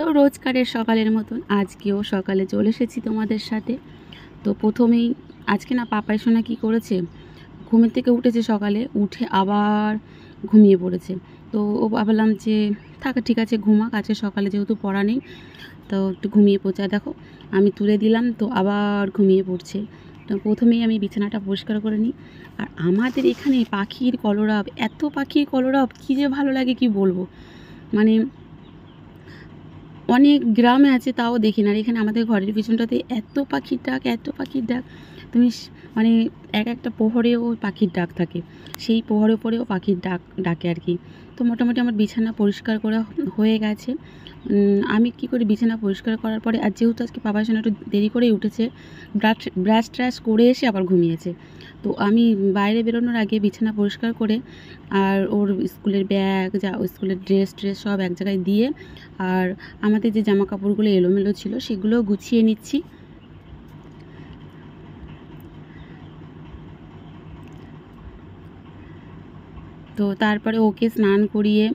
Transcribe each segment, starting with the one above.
তো রোজকারের সকালের মতন আজকেও সকালে চলে এসেছি তোমাদের সাথে। তো প্রথমেই আজকে না পাপাই সোনা কী করেছে, ঘুমের থেকে উঠেছে সকালে, উঠে আবার ঘুমিয়ে পড়েছে। তো ও ভাবলাম যে থাক ঠিক আছে ঘুমাক, আজকে সকালে যেহেতু পড়া নেই তো একটু ঘুমিয়ে পড়ছে। আর দেখো আমি তুলে দিলাম তো আবার ঘুমিয়ে পড়ছে। তো প্রথমেই আমি বিছানাটা পরিষ্কার করে নিই। আর আমাদের এখানে পাখির কলরব, এত পাখির কলরব কী যে ভালো লাগে কি বলবো। মানে অনেক গ্রামে আছে তাও দেখি না, আর এখানে আমাদের ঘরের পিছনটাতে এত পাখির ডাক, এত পাখির ডাক। তুমি মানে এক একটা প্রহরেও পাখির ডাক থাকে, সেই প্রহরে পরেও পাখির ডাকে আর কি। তো মোটামুটি আমার বিছানা পরিষ্কার করা হয়ে গেছে। আমি কি করি, বিছানা পরিষ্কার করার পরে, আর যেহেতু আজকে বাবার জন্য একটু দেরি করেই উঠেছে, ব্রাশ ট্রাশ করে এসে আবার ঘুমিয়েছে, তো আমি বাইরে বেরোনোর আগে বিছানা পরিষ্কার করে আর ওর স্কুলের ব্যাগ স্কুলের ড্রেস সব এক জায়গায় দিয়ে, আর আমাদের যে জামা কাপড়গুলো এলোমেলো ছিল সেগুলো গুছিয়ে নিচ্ছি। তো তারপরে ওকে স্নান করিয়ে,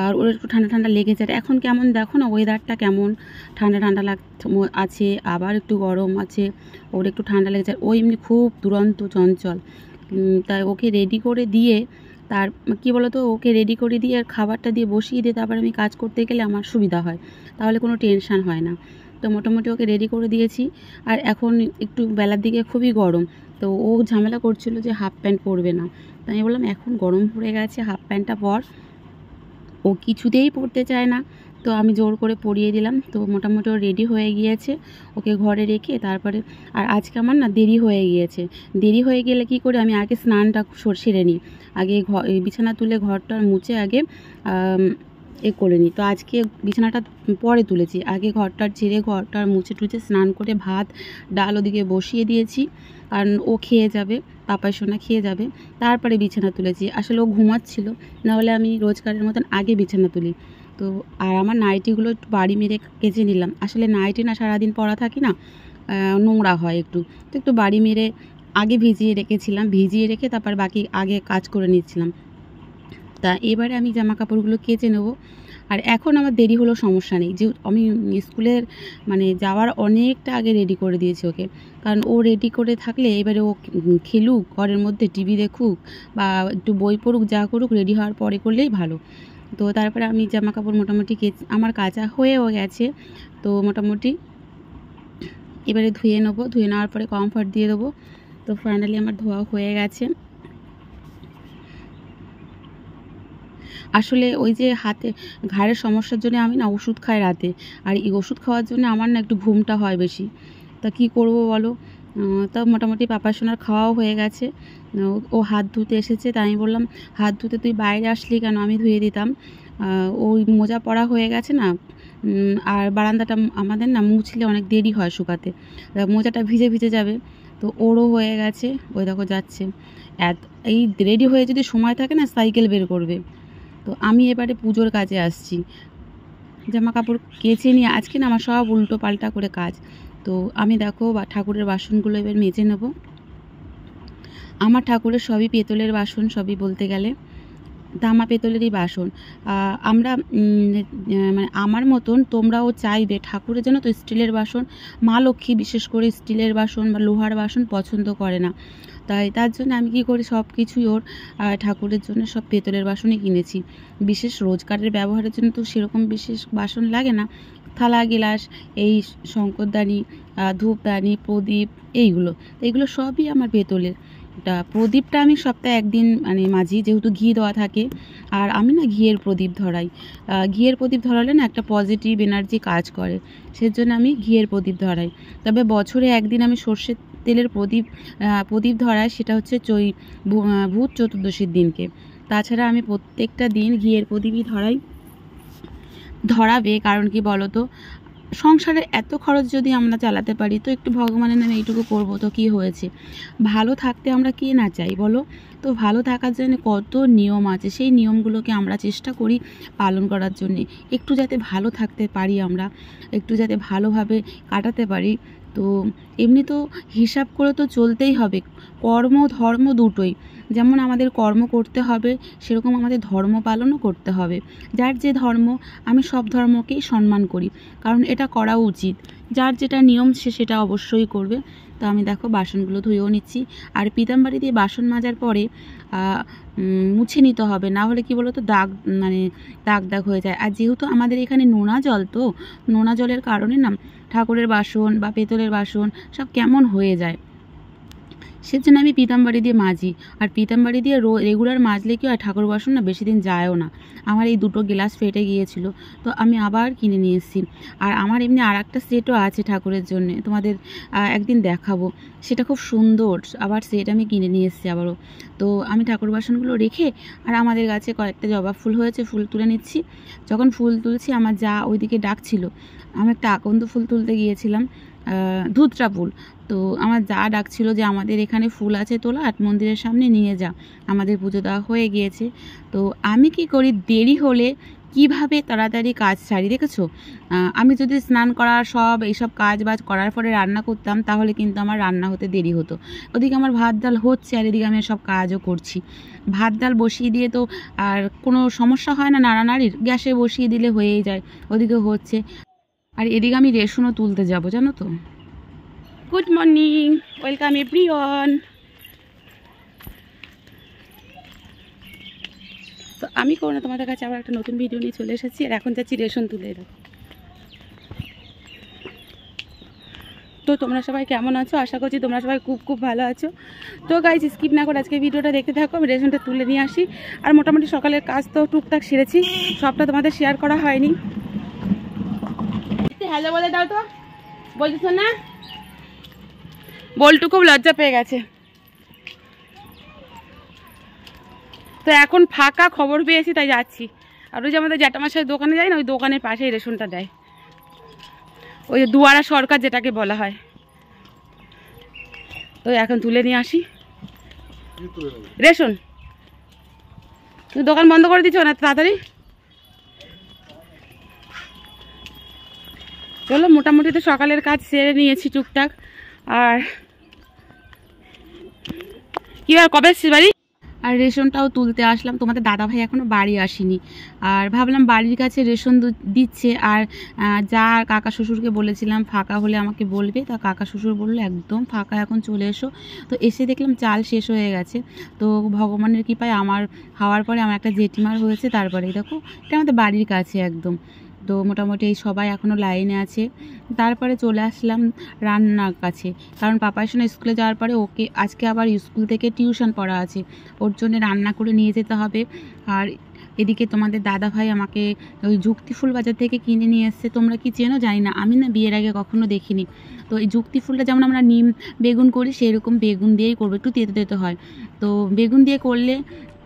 আর ওর একটু ঠান্ডা ঠান্ডা লেগেছে। আর এখন কেমন দেখো না, ওয়েদারটা কেমন ঠান্ডা ঠান্ডা আছে, আবার একটু গরম আছে, ওর একটু ঠান্ডা লেগেছে। ও এমনি খুব দুরন্ত চঞ্চল, তাই ওকে রেডি করে দিয়ে, তার কী বলো তো, ওকে রেডি করে দিয়ে আর খাবারটা দিয়ে বসিয়ে দিয়ে তারপর আমি কাজ করতে গেলে আমার সুবিধা হয়, তাহলে কোনো টেনশান হয় না। তো মোটামুটি ওকে রেডি করে দিয়েছি। আর এখন একটু বেলার দিকে খুবই গরম, তো ও ঝামেলা করছিল যে হাফ প্যান্ট পরবে না, তাই আমি বললাম এখন গরম পড়ে গেছে হাফ প্যান্টটা পর। ও কিছুতেই পরতে চায় না, তো আমি জোর করে পরিয়ে দিলাম। তো মোটামুটি ও রেডি হয়ে গিয়েছে, ওকে ঘরে রেখে তারপরে, আর আজকে আমার না দেরি হয়ে গিয়েছে। দেরি হয়ে গেলে কি করে, আমি আগে স্নানটা সেরে নিই, আগে বিছানা তুলে ঘরটা মুছে আগে করে নিই। তো আজকে বিছানাটা পরে তুলেছি, আগে ঘরটার ঝেড়ে ঘরটার মুছে টুছে স্নান করে ভাত ডাল ওদিকে বসিয়ে দিয়েছি, কারণ ও খেয়ে যাবে, পাপাই সোনা খেয়ে যাবে, তারপরে বিছানা তুলেছি। আসলে ও ঘুমাচ্ছিল, নাহলে আমি রোজকারের মতন আগে বিছানা তুলি। তো আর আমার নাইটিগুলো একটু বাড়ি মেরে কেচে নিলাম, আসলে নাইটি না সারাদিন পরা থাকি না, নোংরা হয় একটু, তো একটু বাড়ি মেরে আগে ভিজিয়ে রেখেছিলাম, ভিজিয়ে রেখে তারপর বাকি আগে কাজ করে নিচ্ছিলাম। তা এবারে আমি জামা কাপড়গুলো কেচে নেব। আর এখন আমার দেরি হলো সমস্যা নেই, যে আমি স্কুলের মানে যাওয়ার অনেকটা আগে রেডি করে দিয়েছি ওকে, কারণ ও রেডি করে থাকলে এবারে ও খেলুক ঘরের মধ্যে, টিভি দেখুক বা একটু বই পড়ুক, যা করুক রেডি হওয়ার পরে করলেই ভালো। তো তারপরে আমি জামা কাপড় মোটামুটি আমার কাচা হয়েও গেছে, তো মোটামুটি এবারে ধুয়ে নেবো, ধুয়ে নেওয়ার পরে কমফর্ট দিয়ে দেবো। তো ফাইনালি আমার ধোয়া হয়ে গেছে। আসলে ওই যে হাতে ঘাড়ের সমস্যার জন্য আমি না ওষুধ খাই রাতে, আর এই ওষুধ খাওয়ার জন্য আমার না একটু ঘুমটা হয় বেশি। তা কী করবো বলো। তা মোটামুটি পাপা সোনার খাওয়াও হয়ে গেছে। ও হাত ধুতে এসেছে, তাই আমি বললাম হাত ধুতে তুই বাইরে আসলি কেন, আমি ধুয়ে দিতাম। ওই মোজা পরা হয়ে গেছে না, আর বারান্দাটা আমাদের না মুছলে অনেক দেরি হয় শুকাতে, মোজাটা ভিজে ভিজে যাবে। তো ওরও হয়ে গেছে, ওই দেখো যাচ্ছে। এই রেডি হয়ে যদি সময় থাকে না সাইকেল বের করবে। তো আমি এবারে পুজোর কাজে আসছি, জামা কাপড় কেচে নিয়ে আজকে না আমার সব উল্টো পাল্টা করে কাজ। তো আমি দেখো ঠাকুরের বাসনগুলো এবার মেজে নেব। আমার ঠাকুরের সবই পেতলের বাসন, সবই বলতে গেলে তামা পেতলেরই বাসন। আমরা মানে আমার মতন তোমরাও চাইবে ঠাকুরের জন্য তো স্টিলের বাসন, মা লক্ষ্মী বিশেষ করে স্টিলের বাসন বা লোহার বাসন পছন্দ করে না, তাই তার জন্য আমি কী করি সব কিছুই ওর ঠাকুরের জন্য সব পেতলের বাসনই কিনেছি। বিশেষ রোজকারের ব্যবহারের জন্য তো সেরকম বিশেষ বাসন লাগে না, থালা গিলাস, এই শঙ্করদানি, ধূপদানি, প্রদীপ, এইগুলো সবই আমার পেতলের। প্রদীপটা আমি সপ্তাহে একদিন মানে মাঝি, যেহেতু ঘি দেওয়া থাকে, আর আমি না ঘিয়ের প্রদীপ ধরাই। ঘিয়ের প্রদীপ ধরালে না একটা পজিটিভ এনার্জি কাজ করে, সেজন্য আমি ঘিয়ের প্রদীপ ধরাই। তবে বছরে একদিন আমি সর্ষের তেলের প্রদীপ ধরাই, সেটা হচ্ছে ভূত চতুর্দশীর দিনকে। তাছাড়া আমি প্রত্যেকটা দিন ঘিয়ের প্রদীপই ধরাবে। কারণ কি বলো তো, সংসারের এত খরচ যদি আমরা চালাতে পারি, তো একটু ভগবানের নামে এইটুকু করব তো কি হয়েছে। ভালো থাকতে আমরা কে না চাই বলো। তো ভালো থাকার জন্য কত নিয়ম আছে, সেই নিয়মগুলোকে আমরা চেষ্টা করি পালন করার জন্যে, একটু যাতে ভালো থাকতে পারি, আমরা একটু যাতে ভালোভাবে কাটাতে পারি। তো এমনি তো হিসাব করে তো চলতেই হবে, কর্ম ধর্ম দুটোই। যেমন আমাদের কর্ম করতে হবে, সেরকম আমাদের ধর্ম পালনও করতে হবে। যার যে ধর্ম, আমি সব ধর্মকেই সম্মান করি, কারণ এটা করা উচিত। যার যেটা নিয়ম সে সেটা অবশ্যই করবে। তো আমি দেখো বাসনগুলো ধুয়েও নিচ্ছি। আর পিতাম্বারি দিয়ে বাসন মাজার পরে মুছে নিতে হবে, না হলে কি বলো তো দাগ, মানে দাগ দাগ হয়ে যায়। আর যেহেতু আমাদের এখানে নোনা জল, তো নোনা জলের কারণে না ঠাকুরের বাসন বা পেতলের বাসন সব কেমন হয়ে যায়। সেজন্য আমি পিতাম্বারি দিয়ে মাজি। আর পিতাম্বারি দিয়ে রেগুলার মাজলে কি হয়, ঠাকুর বাসন না বেশি দিন যায়ও না। আমার এই দুটো গ্লাস ফেটে গিয়েছিল, তো আমি আবার কিনে নিয়ে এসেছি। আর আমার এমনি আর একটা সেটও আছে ঠাকুরের জন্য, তোমাদের একদিন দেখাবো। সেটা খুব সুন্দর, আবার সেট আমি কিনে নিয়ে এসেছি আবারও। তো আমি ঠাকুর বাসনগুলো রেখে, আর আমাদের গাছে কয়েকটা জবা ফুল হয়েছে, ফুল তুলে নিচ্ছি। যখন ফুল তুলছি আমার যা ওইদিকে ডাকছিল, আমি একটা আকন্দ ফুল তুলতে গিয়েছিলাম, ধুতরা ফুল। তো আমার যা ডাকছিল যে আমাদের এখানে ফুল আছে তোলা, আট মন্দিরের সামনে নিয়ে যা, আমাদের পুজো দেওয়া হয়ে গিয়েছে। তো আমি কি করি, দেরি হলে কিভাবে তাড়াতাড়ি কাজ সারি দেখেছো। আমি যদি স্নান করার সব এইসব কাজ বাজ করার পরে রান্না করতাম, তাহলে কিন্তু আমার রান্না হতে দেরি হতো। ওদিকে আমার ভাত ডাল হচ্ছে, আর এদিকে আমি সব কাজও করছি। ভাত ডাল বসিয়ে দিয়ে তো আর কোনো সমস্যা হয় না নাড়ানাড়ির, গ্যাসে বসিয়ে দিলে হয়েই যায়, ওদিকে হচ্ছে। আর এদিকে আমি রেশনও তুলতে যাব, জানো তো। Good morning, welcome everyone. তো আমি করোনা তোমাদের কাছে আবার একটা নতুন ভিডিও নিয়ে চলে এসেছি, আর এখন যাচ্ছি রেশন তুলে। দেখো তো তোমরা সবাই কেমন আছো, আশা করছি তোমরা সবাই খুব খুব ভালো আছো। তো গাইজ স্কিপ না করে আজকে ভিডিওটা দেখতে থাকো, আমি রেশনটা তুলে নিয়ে আসি। আর মোটামুটি সকালের কাজ তো টুকটাক সেরেছি, সবটা তোমাদের শেয়ার করা হয়নি। হ্যালো বলে দাও তো, বলছো না? বল্টু খুব লজ্জা পেয়ে গেছে। তো এখন ফাঁকা, খবর পেয়েছি তাই যাচ্ছি। আর ওই যে আমাদের জ্যাঠামশাই দোকানে যায় না, ওই দোকানের পাশেই রেশনটা দেয়, ওই যে দুয়ারা সরকার যেটাকে বলা হয়। তো এখন তুলে নিয়ে আসি রেশন। তুমি দোকান বন্ধ করে দিচ্ছ না তাড়াতাড়ি? চলো, মোটামুটি তো সকালের কাজ সেরে নিয়েছি টুকটাক। আর কি আর কবে এসছিস বাড়ি? আর রেশনটাও তুলতে আসলাম, তোমাদের দাদাভাই এখনও বাড়ি আসেনি। আর ভাবলাম বাড়ির কাছে রেশন দিচ্ছে, আর যা কাকা শ্বশুরকে বলেছিলাম ফাঁকা হলে আমাকে বলবে, তা কাকা শ্বশুর বললো একদম ফাঁকা, এখন চলে এসো। তো এসে দেখলাম চাল শেষ হয়ে গেছে। তো ভগবানের কৃপায় আমার হওয়ার পরে আমার একটা জেঠিমার হয়েছে, তারপরে দেখো এটা আমাদের বাড়ির কাছে একদম। তো মোটামুটি এই সবাই এখনও লাইনে আছে। তারপরে চলে আসলাম রান্নার কাছে, কারণ পাপার সঙ্গে স্কুলে যাওয়ার পরে ওকে আজকে আবার স্কুল থেকে টিউশন পড়া আছে, ওর জন্য রান্না করে নিয়ে যেতে হবে। আর এদিকে তোমাদের দাদাভাই আমাকে ওই যুক্তিফুল বাজার থেকে কিনে নিয়ে এসছে। তোমরা কি চেনো জানি না, আমি না বিয়ের আগে কখনো দেখিনি। তো এই যুক্তিফুলটা যেমন আমরা নিম বেগুন করি, সেরকম বেগুন দিয়েই করবো, একটু তেতো তেতো হয়। তো বেগুন দিয়ে করলে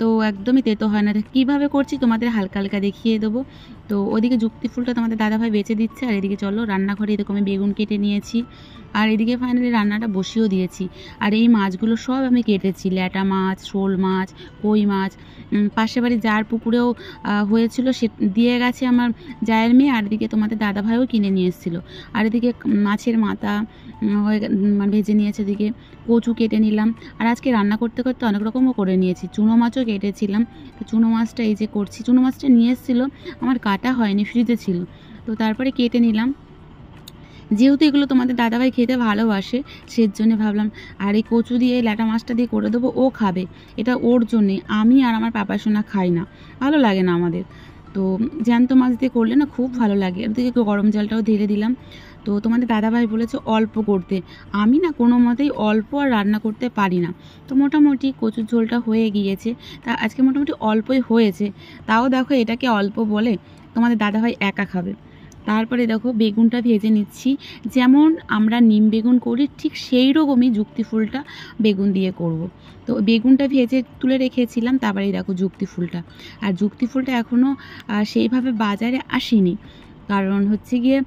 তো একদমই তেতো হয় না। কীভাবে করছি তোমাদের হালকা হালকা দেখিয়ে দেবো। তো ওদিকে যুক্তি ফুলটা তোমাদের দাদাভাই বেচে দিচ্ছে, আর এদিকে চলো রান্নাঘরে এরকম আমি বেগুন কেটে নিয়েছি। আর এদিকে ফাইনালি রান্নাটা বসিয়েও দিয়েছি। আর এই মাছগুলো সব আমি কেটেছি, ল্যাটা মাছ, শোল মাছ, কই মাছ। পাশে বাড়ি যার পুকুরেও হয়েছিল, সে দিয়ে গেছে আমার জায়ের মেয়ে। আর এদিকে তোমাদের দাদাভাইও কিনে নিয়ে এসেছিলো। আর এদিকে মাছের মাথা মানে ভেজে নিয়েছে, এদিকে কচু কেটে নিলাম। আর আজকে রান্না করতে করতে অনেক রকমও করে নিয়েছি, চুনো মাছও কেটেছিলাম। তো চুনো মাছটা এই যে করছি, চুনো মাছটা নিয়ে এসেছিলো, আমার কাটা হয়নি, ফ্রিজে ছিল। তো তারপরে কেটে নিলাম, যেহেতু এগুলো তোমাদের দাদাভাই খেতে ভালোবাসে সেজন্য ভাবলাম। আর এই কচু দিয়ে ল্যাটা মাছটা দিয়ে করে দেবো, ও খাবে, এটা ওর জন্যে। আমি আর আমার পাপা সোনা খাই না, ভালো লাগে না আমাদের। তো জ্যান্ত মাছ দিয়ে করলে না খুব ভালো লাগে। এর দিকে গরম জলটাও ঢেলে দিলাম। তো তোমাদের দাদাভাই বলেছে অল্প করতে, আমি না কোনো মতেই অল্প আর রান্না করতে পারি না। তো মোটামুটি কচুর ঝোলটা হয়ে গিয়েছে, তা আজকে মোটামুটি অল্পই হয়েছে। তাও দেখো এটাকে অল্প বলে তোমাদের দাদাভাই একা খাবে। তারপরে দেখো বেগুনটা ভেজে নিচ্ছি, যেমন আমরা নিম বেগুন করি ঠিক সেই রকমই যুক্তি ফুলটা বেগুন দিয়ে করব। তো বেগুনটা ভেজে তুলে রেখেছিলাম, তারপরে দেখো যুক্তি ফুলটা। আর যুক্তি ফুলটা এখনও সেইভাবে বাজারে আসেনি, কারণ হচ্ছে গিয়ে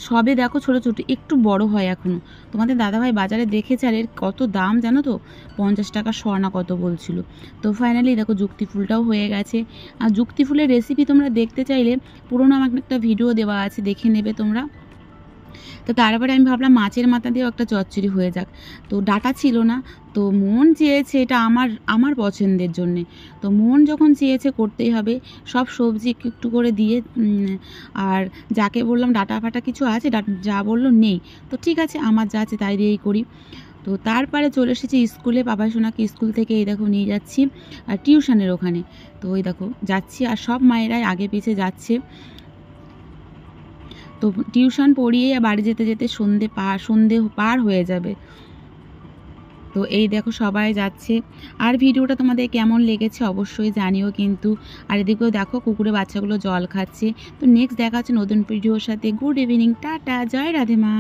সবে দেখো ছোটো ছোটো একটু বড় হয় এখনও। তোমাদের দাদাভাই বাজারে দেখেছে, আর এর কত দাম জানো তো, 50 টাকা শ না কত বলছিল। তো ফাইনালি দেখো যুক্তি ফুলটাও হয়ে গেছে। আর যুক্তি ফুলের রেসিপি তোমরা দেখতে চাইলে পুরোনো আমার একটা ভিডিও দেওয়া আছে, দেখে নেবে তোমরা। তো তারপরে আমি ভাবলাম মাছের মাথা দিয়েও একটা চচ্চড়ি হয়ে যাক। তো ডাঁটা ছিল না, তো মন চেয়েছে, এটা আমার পছন্দের জন্যে। তো মন যখন চেয়েছে করতেই হবে, সব সবজি একটু একটু করে দিয়ে আর যাকে বললাম ডাঁটা ফাটা কিছু আছে, যা বললো নেই। তো ঠিক আছে, আমার যা আছে তাই দিয়েই করি। তো তারপরে চলে এসেছি স্কুলে, বাবা সোনাকে স্কুল থেকে এই দেখো নিয়ে যাচ্ছি টিউশনের ওখানে। তো ওই দেখো যাচ্ছি, আর সব মায়েরাই আগে পিছে যাচ্ছে। তো টিউশন পড়িয়ে বাড়ি যেতে যেতে সন্ধে পার হয়ে যাবে। তো এই দেখো সবাই যাচ্ছে। আর ভিডিওটা তোমাদের কেমন লেগেছে অবশ্যই জানিও কিন্তু। আর এদিকেও দেখো কুকুরে বাচ্চাগুলো জল খাচ্ছে। তো নেক্সট দেখা হচ্ছে নতুন ভিডিওর সাথে। গুড ইভিনিং, টাটা, জয় রাধে মা।